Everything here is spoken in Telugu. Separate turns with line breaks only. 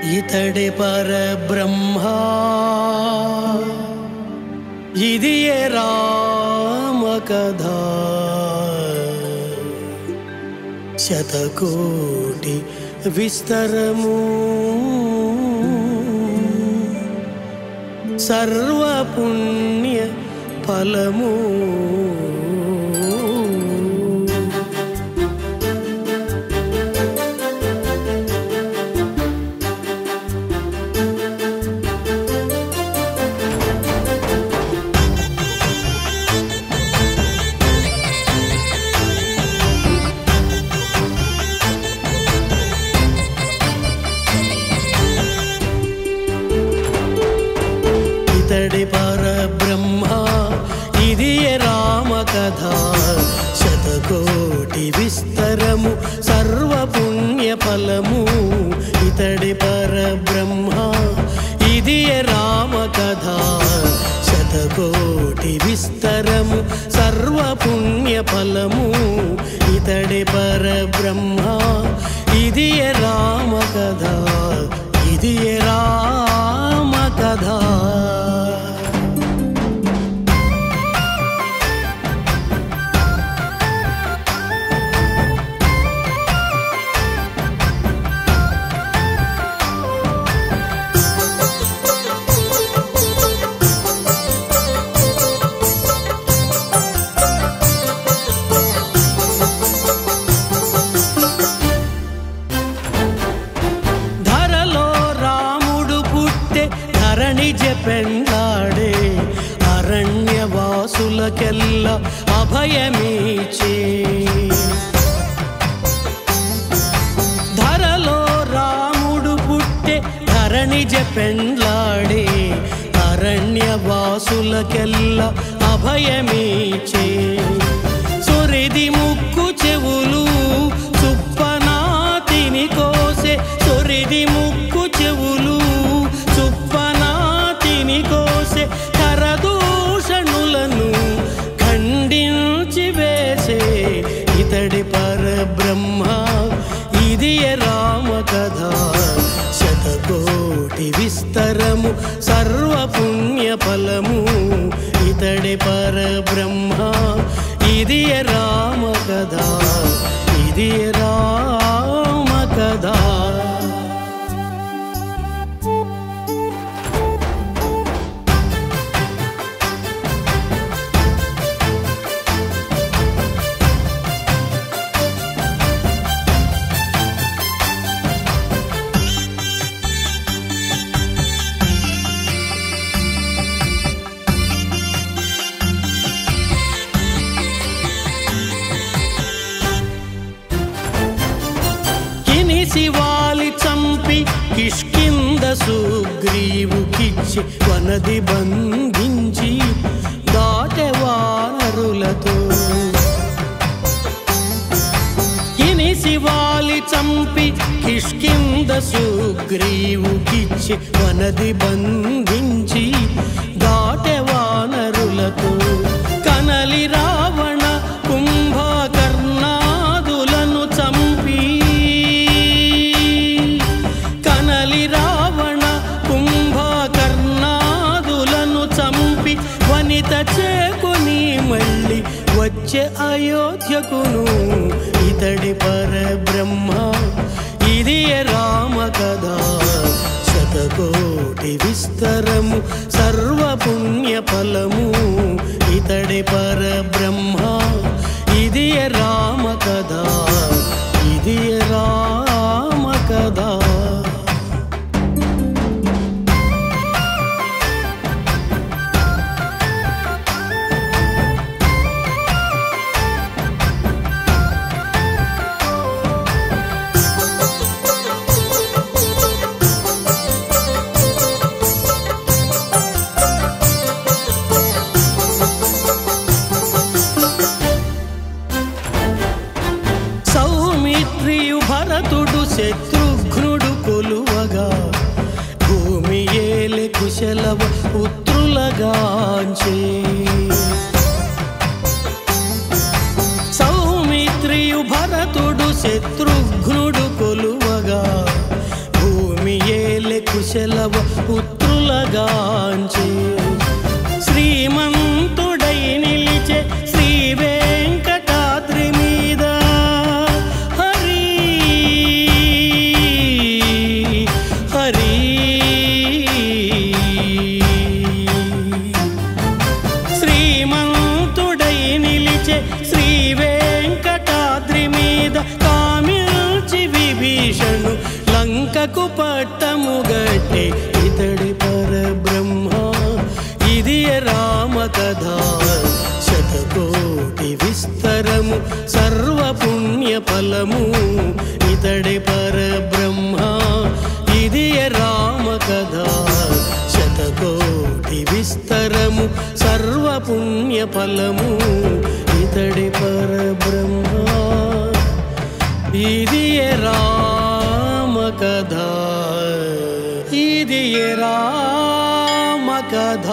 ఇతడే పరబ్రహ్మ ఇదియే రామ కథ శతకోటి విస్తరము సర్వపుణ్య ఫలము ఇతడి పరబ్రహ్మ ఇదియే రామ కథ శతకోటి విస్తరము సర్వపుణ్య ఫలము ఇతడి పరబ్రహ్మ ఇదియే రామ కథ శతకోటి విస్తరము సర్వపుణ్య ఫలము ఇతడి పరబ్రహ్మ ఇదియే రామ కథ ఇదియే రామ కథ పెండాడే అరణ్యవాసులకెల్ల అభయమీచే ధరలో రాముడు పుట్టే ధరణిజ పెండ్లాడే అరణ్యవాసులకెల్ల అభయమీచే సొరిది ముక్కు చెవులు చుప్పనాతిని కోసే సొరిది ముక్కు చెవులు కోసే కరదూషణులను ఖండించి వేసే ఇతడి పరబ్రహ్మ ఇదియే రామ కథ శతకోటి విస్తరము సర్వపుణ్య ఫలము ఇతడి పరబ్రహ్మ ఇదియే రామ కథ ఇదియే రామ కథ శివాలి చంపి కిష్కింద సుగ్రీవుకిచ్చి వనది బంధించి దాటె వానరులతో ఇని శివాలి చంపి కిష్కింద సుగ్రీవుకిచ్చి వనది బంధించి దాటె వానరులతో కనలి రావణ కుంభకర్ణాదులను చంపి వనిత చేకుని మళ్ళీ వచ్చే అయోధ్యకును ఇతడి పరబ్రహ్మ ఇదియే రామ కథ శతకోటి విస్తరము సర్వపుణ్య ఫలము ఇతడి పరబ్రహ్మ ఇదియే రామ కథ ఇదియే రామ కథ భరతుడు శత్రుఘ్నుడు కొలువగా భూమి ఏలే కుశలవ పుత్రులగాంచే సౌమిత్రియు భరతుడు శత్రుఘ్నుడు కొలువగా భూమి ఏలే కుశలవ పుత్రులగాంచే శ్రీమంతుడై నిలిచే శ్రీ వెంకటాద్రి మీద హరి హరి శ్రీమంతుడై నిలిచే శ్రీ వెంకటాద్రి మీద కామిల్చి విభీషణు లంకకు పట్టము గట్టి ఇతడి పరబ్రహ్మ ఇది రామ కథ శతకోటి విస్తరము సర్వపుణ్య ఫలము ఇతడి పరబ్రహ్మ ఇది రామ కథ శతకోటి విస్తరము సర్వపుణ్య ఫలము ఇతడి పరబ్రహ్మ ఇది రామ కథ ఇది రామ కథ